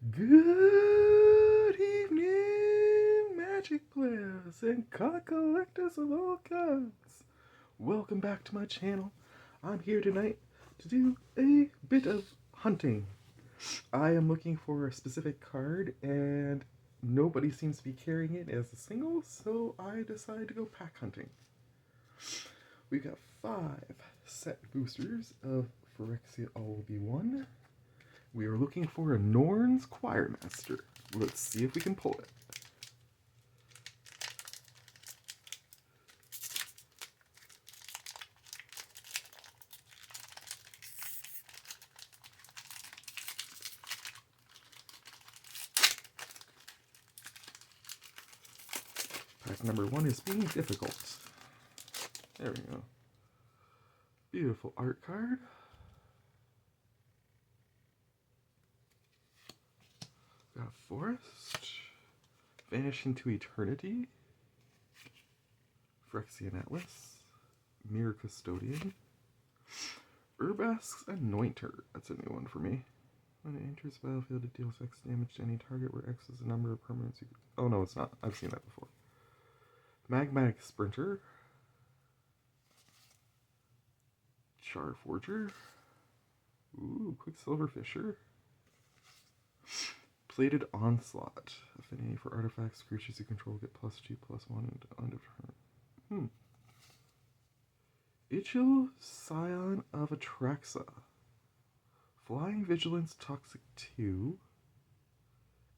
Good evening, magic players and card collectors of all kinds. Welcome back to my channel. I'm here tonight to do a bit of hunting. I am looking for a specific card and nobody seems to be carrying it as a single, so I decided to go pack hunting. We've got 5 set boosters of Phyrexia All Be One. We are looking for a Norn's choirmaster. Let's see if we can pull it. Pack number 1 is being difficult. There we go. Beautiful art card. Got Forest. Vanish into Eternity. Phyrexian Atlas. Mirror Custodian. Urbask's Anointer. That's a new one for me. When it enters the battlefield, it deals X damage to any target where X is the number of permanents you can... Oh no, it's not. I've seen that before. Magmatic Sprinter. Charforger. Ooh, Quicksilver Fisher. Plated Onslaught. Affinity for artifacts, creatures you control get +2/+1 until end of turn. Ichil Scion of Atraxa. Flying Vigilance Toxic 2.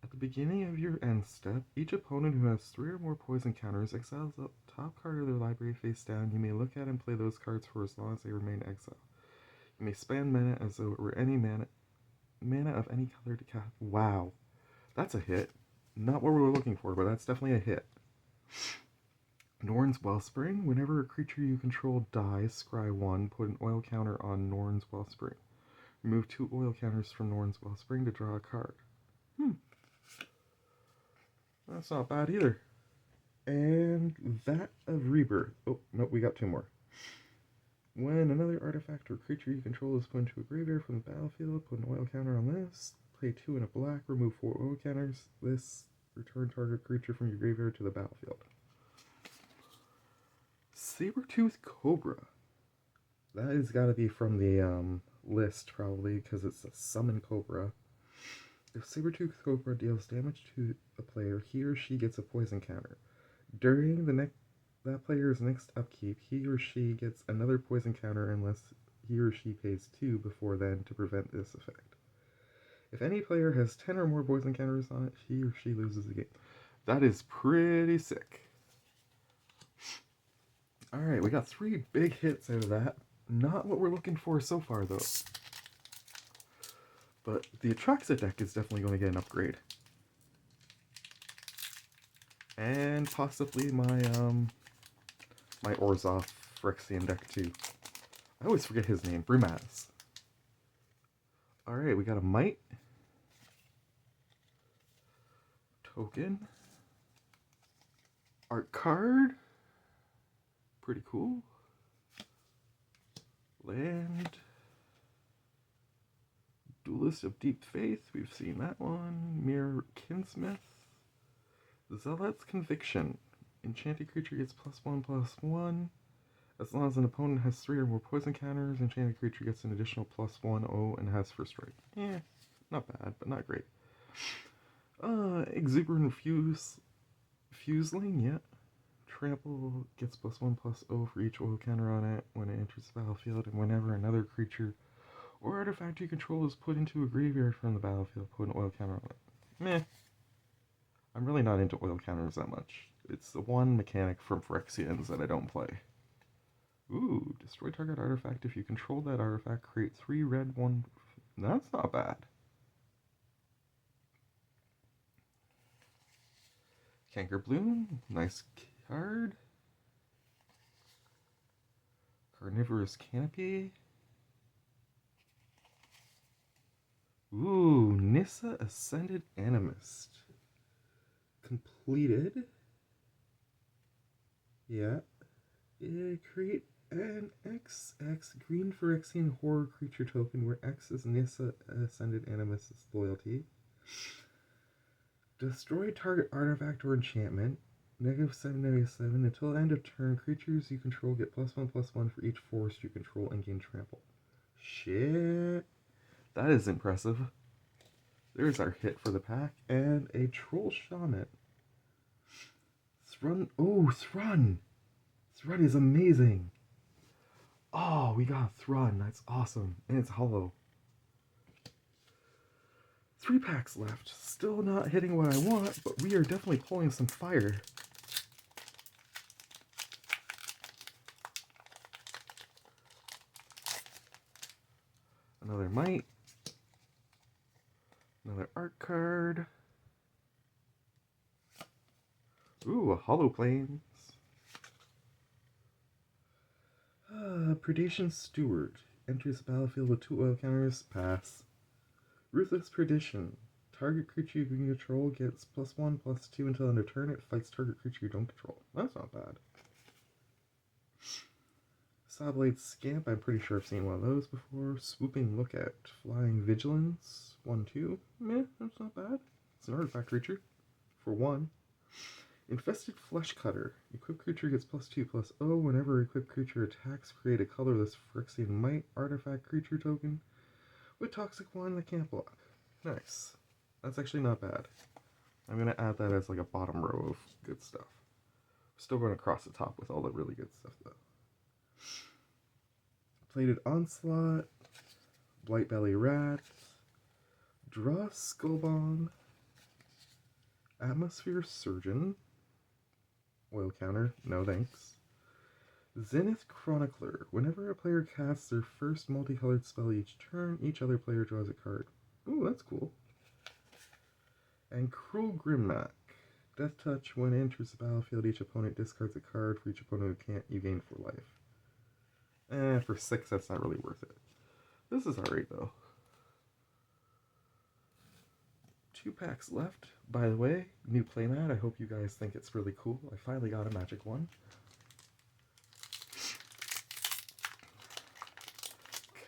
At the beginning of your end step, each opponent who has 3 or more poison counters exiles the top card of their library face down. You may look at and play those cards for as long as they remain exiled. You may spend mana as though it were any mana of any color to cast. Wow. That's a hit. Not what we were looking for, but that's definitely a hit. Norn's Wellspring. Whenever a creature you control dies, scry 1, put an oil counter on Norn's Wellspring. Remove 2 oil counters from Norn's Wellspring to draw a card. That's not bad either. And Vat of Rebirth. Oh, no, we got 2 more. When another artifact or creature you control is put into a graveyard from the battlefield, put an oil counter on this. Play 2 in a black, remove 4 oil counters. This, return target creature from your graveyard to the battlefield. Sabertooth Cobra. That has got to be from the list, probably, because it's a summon Cobra. If Sabertooth Cobra deals damage to a player, he or she gets a poison counter. During that player's next upkeep, he or she gets another poison counter unless he or she pays 2 before then to prevent this effect. If any player has 10 or more poison counters on it, he or she loses the game. That is pretty sick. Alright, we got 3 big hits out of that. Not what we're looking for so far, though. But the Atraxa deck is definitely going to get an upgrade. And possibly my my Orzhov Phyrexian deck too. I always forget his name. Brimaz. Alright, we got a Might. Token. Art card. Pretty cool. Land. Duelist of Deep Faith. We've seen that one. Mirror Kinsmith. Zealot's Conviction. Enchanted creature gets +1/+1. As long as an opponent has 3 or more poison counters, enchanted creature gets an additional +1/0 and has first strike. Not bad, but not great. Exuberant Fuseling, yeah. Trample gets +1/+0 for each oil counter on it when it enters the battlefield, and whenever another creature or artifact you control is put into a graveyard from the battlefield, put an oil counter on it. Meh. I'm really not into oil counters that much. It's the one mechanic from Phyrexians that I don't play. Ooh, destroy target artifact. If you control that artifact, create 3 red, 1... That's not bad. Canker Bloom, nice card. Carnivorous Canopy. Ooh, Nissa Ascended Animist. Completed. Yeah. Create an XX green Phyrexian horror creature token where X is Nissa Ascended Animist's loyalty. Destroy target artifact or enchantment. -7, -7. Until end of turn, creatures you control get +1/+1 for each forest you control and gain trample. Shit. That is impressive. There's our hit for the pack. And a Troll Shaman. Thrun. Oh, Thrun. Thrun is amazing. Oh, we got Thrun. That's awesome. And it's hollow. 3 packs left. Still not hitting what I want, but we are definitely pulling some fire. Another Might. Another Art card. Ooh, a Hollow Plains. Predation Steward. Enters the battlefield with 2 oil counters. Pass. Ruthless Perdition. Target creature you can control gets +1/+2 until end of turn. It fights target creature you don't control. That's not bad. Sawblade Scamp. I'm pretty sure I've seen one of those before. Swooping Lookout. Flying Vigilance. 1/2. Meh, that's not bad. It's an artifact creature. For 1. Infested Flesh Cutter. Equipped creature gets +2/+0. Whenever equipped creature attacks, create a colorless Phyrexian Might artifact creature token with Toxic Wine that can't block. Nice. That's actually not bad. I'm going to add that as like a bottom row of good stuff. Still going to cross the top with all the really good stuff though. Plated Onslaught. Blightbelly Rat. Draw Skullbong. Atmosphere Surgeon. Oil counter. No thanks. Zenith Chronicler. Whenever a player casts their first multicolored spell each turn, each other player draws a card. Ooh, that's cool. And Cruel Grimmack. Death Touch. When it enters the battlefield, each opponent discards a card. For each opponent who can't, you gain 4 life. For 6, that's not really worth it. This is alright, though. 2 packs left. By the way, new playmat. I hope you guys think it's really cool. I finally got a Magic one.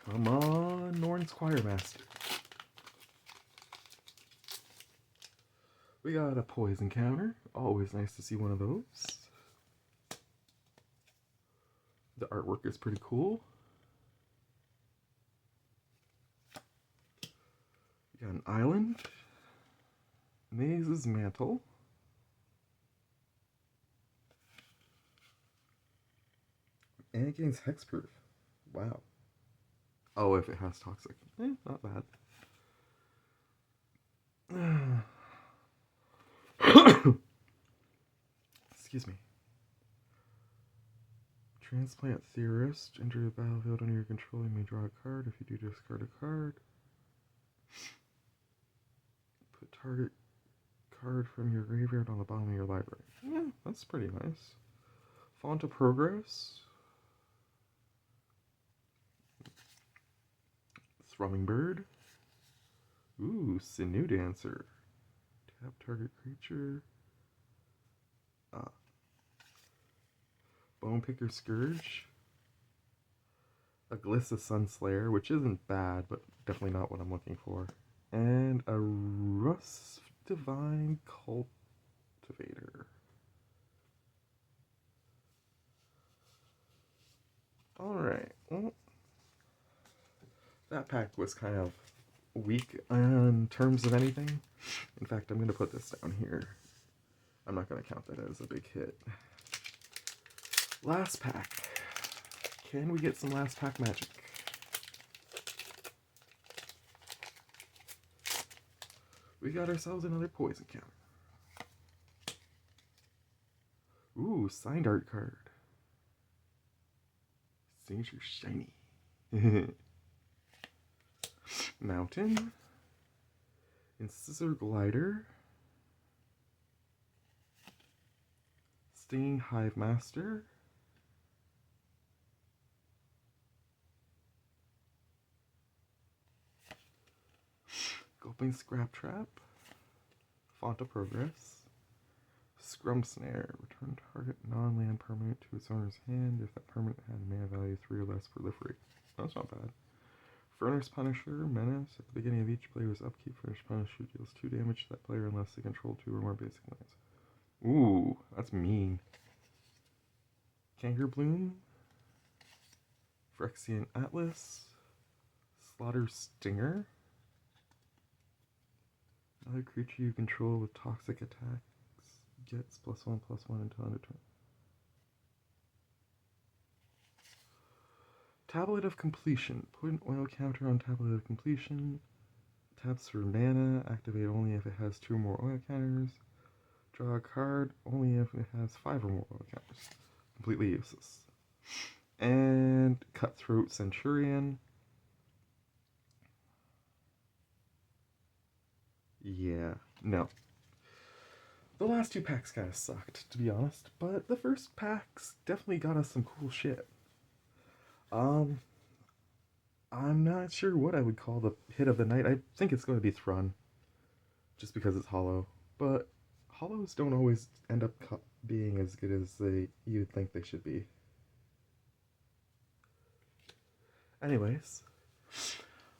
Come on, Norn's choirmaster. We got a poison counter. Always nice to see one of those. The artwork is pretty cool. We got an island. Maze's Mantle. And it gains hexproof. Wow. Oh, if it has toxic. Not bad. Excuse me. Transplant Theorist. Enter the battlefield under your control. You may draw a card. If you do, discard a card. Put target card from your graveyard on the bottom of your library. Yeah, that's pretty nice. Font of Progress. Thrumming Bird. Ooh, Sinew Dancer. Tap target creature. Bone Picker Scourge. A Glissa Sunslayer, which isn't bad, but definitely not what I'm looking for. And a Rust Divine Cultivator. Alright, well, that pack was kind of weak in terms of anything. In fact, I'm going to put this down here. I'm not going to count that as a big hit. Last pack. Can we get some last pack magic? We got ourselves another poison counter. Ooh, signed art card. Signature shiny. Mountain. Incisor Glider. Stinging Hive Master. Gulping Scrap Trap. Font of Progress. Scrum Snare. Return target non-land permanent to its owner's hand if that permanent had mana value 3 or less proliferate. That's not bad. Furnace Punisher, Menace. At the beginning of each player's upkeep, Furnace Punisher deals 2 damage to that player unless they control 2 or more basic lands. Ooh, that's mean. Kangaroo Bloom. Phyrexian Atlas. Slaughter Stinger. Another creature you control with toxic attacks gets +1/+1 until end of turn. Tablet of Completion. Put an oil counter on Tablet of Completion. Taps for mana. Activate only if it has 2 or more oil counters. Draw a card only if it has 5 or more oil counters. Completely useless. And Cutthroat Centurion. Yeah, no. The last 2 packs kinda sucked, to be honest, but the first packs definitely got us some cool shit. I'm not sure what I would call the hit of the night. I think it's going to be Thrun, just because it's hollow. But hollows don't always end up being as good as you'd think they should be. Anyways,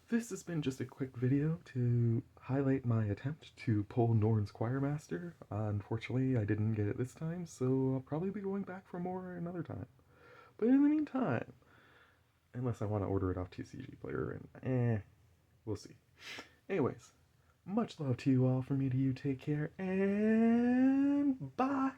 this has been just a quick video to highlight my attempt to pull Norn's choirmaster. Unfortunately, I didn't get it this time, so I'll probably be going back for more another time. But in the meantime, unless I want to order it off TCG Player, and we'll see. Anyways, much love to you all. From me to you, take care, and bye!